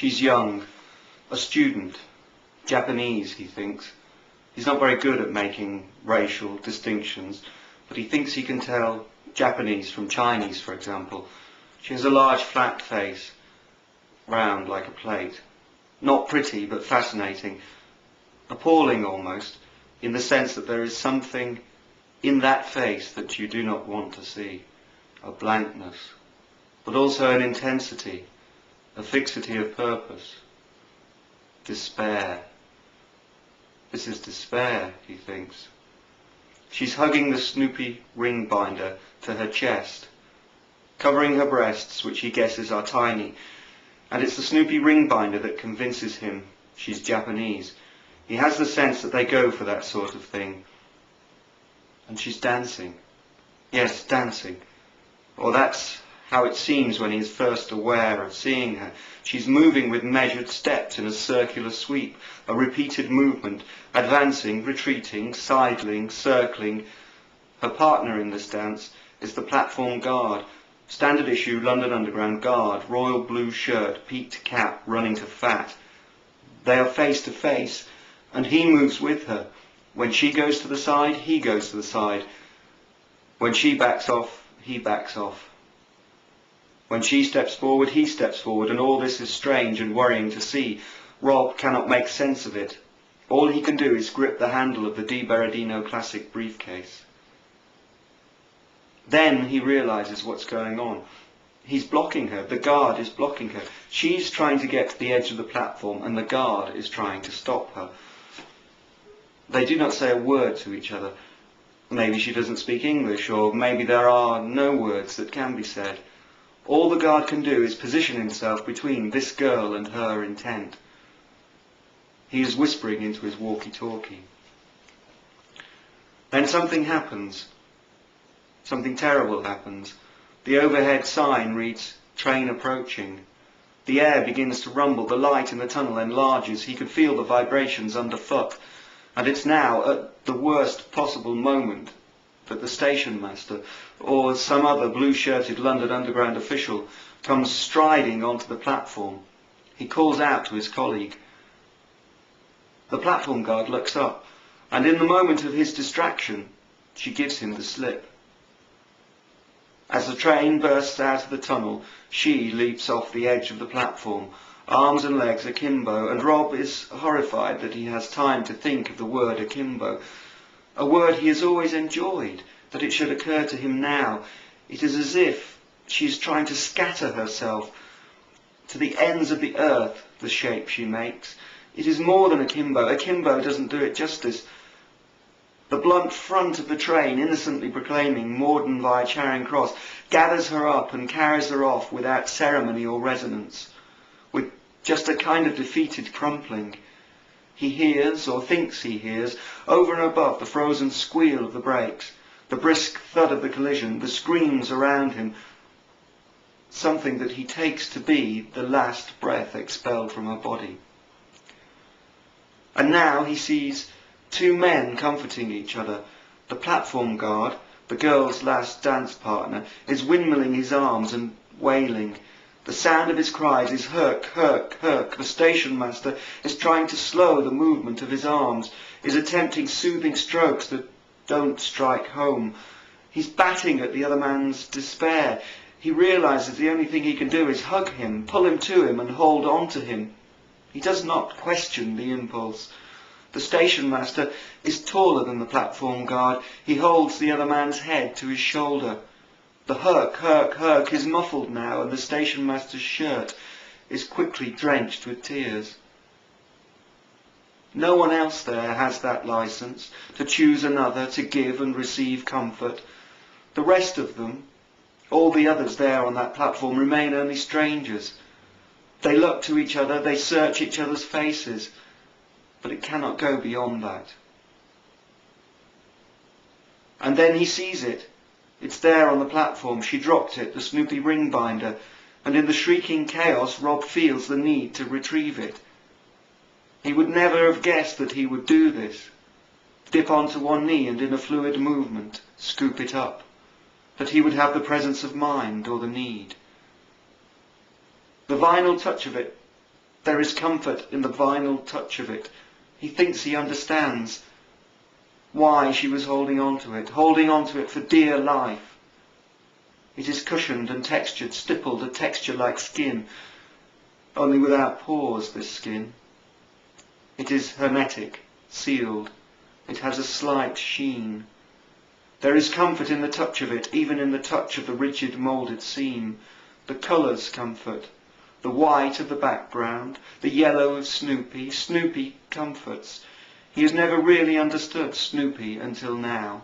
She's young, a student, Japanese, he thinks. He's not very good at making racial distinctions, but he thinks he can tell Japanese from Chinese, for example. She has a large flat face, round like a plate. Not pretty, but fascinating. Appalling almost, in the sense that there is something in that face that you do not want to see. A blankness, but also an intensity, a fixity of purpose. Despair. This is despair, he thinks. She's hugging the Snoopy ring binder to her chest, covering her breasts, which he guesses are tiny, and it's the Snoopy ring binder that convinces him she's Japanese. He has the sense that they go for that sort of thing. And she's dancing. Yes, dancing. Or that's how it seems when he is first aware of seeing her. She's moving with measured steps in a circular sweep, a repeated movement, advancing, retreating, sidling, circling. Her partner in this dance is the platform guard, standard issue London Underground guard, royal blue shirt, peaked cap, running to fat. They are face to face, and he moves with her. When she goes to the side, he goes to the side. When she backs off, he backs off. When she steps forward, he steps forward, and all this is strange and worrying to see. Rob cannot make sense of it. All he can do is grip the handle of the Di Berardino Classic briefcase. Then he realizes what's going on. He's blocking her. The guard is blocking her. She's trying to get to the edge of the platform, and the guard is trying to stop her. They do not say a word to each other. Maybe she doesn't speak English, or maybe there are no words that can be said. All the guard can do is position himself between this girl and her intent. He is whispering into his walkie-talkie. Then something happens. Something terrible happens. The overhead sign reads, "Train approaching." The air begins to rumble. The light in the tunnel enlarges. He can feel the vibrations underfoot. And it's now, at the worst possible moment, that the station master, or some other blue-shirted London Underground official, comes striding onto the platform. He calls out to his colleague. The platform guard looks up, and in the moment of his distraction, she gives him the slip. As the train bursts out of the tunnel, she leaps off the edge of the platform, arms and legs akimbo, and Rob is horrified that he has time to think of the word akimbo, a word he has always enjoyed, that it should occur to him now. It is as if she is trying to scatter herself to the ends of the earth, the shape she makes. It is more than akimbo. Akimbo doesn't do it justice. The blunt front of the train, innocently proclaiming Morden via Charing Cross, gathers her up and carries her off without ceremony or resonance, with just a kind of defeated crumpling. He hears, or thinks he hears, over and above the frozen squeal of the brakes, the brisk thud of the collision, the screams around him, something that he takes to be the last breath expelled from her body. And now he sees two men comforting each other. The platform guard, the girl's last dance partner, is windmilling his arms and wailing. The sound of his cries is "Herc, Herc, Herc." The station master is trying to slow the movement of his arms, is attempting soothing strokes that don't strike home. He's batting at the other man's despair. He realizes the only thing he can do is hug him, pull him to him and hold on to him. He does not question the impulse. The station master is taller than the platform guard. He holds the other man's head to his shoulder. The "Herc, Herc, Herc" is muffled now, and the station master's shirt is quickly drenched with tears. No one else there has that license to choose another, to give and receive comfort. The rest of them, all the others there on that platform, remain only strangers. They look to each other, they search each other's faces, but it cannot go beyond that. And then he sees it. It's there on the platform. She dropped it, the Snoopy ring binder, and in the shrieking chaos Rob feels the need to retrieve it. He would never have guessed that he would do this. Dip onto one knee and in a fluid movement scoop it up. That he would have the presence of mind or the need. The vinyl touch of it There is comfort in the vinyl touch of it. He thinks he understands why she was holding on to it for dear life. It is cushioned and textured, stippled, a texture like skin, only without pores, this skin. It is hermetic, sealed. It has a slight sheen. There is comfort in the touch of it, even in the touch of the rigid moulded seam. The colours comfort. The white of the background, the yellow of Snoopy. Snoopy comforts. He has never really understood Snoopy until now.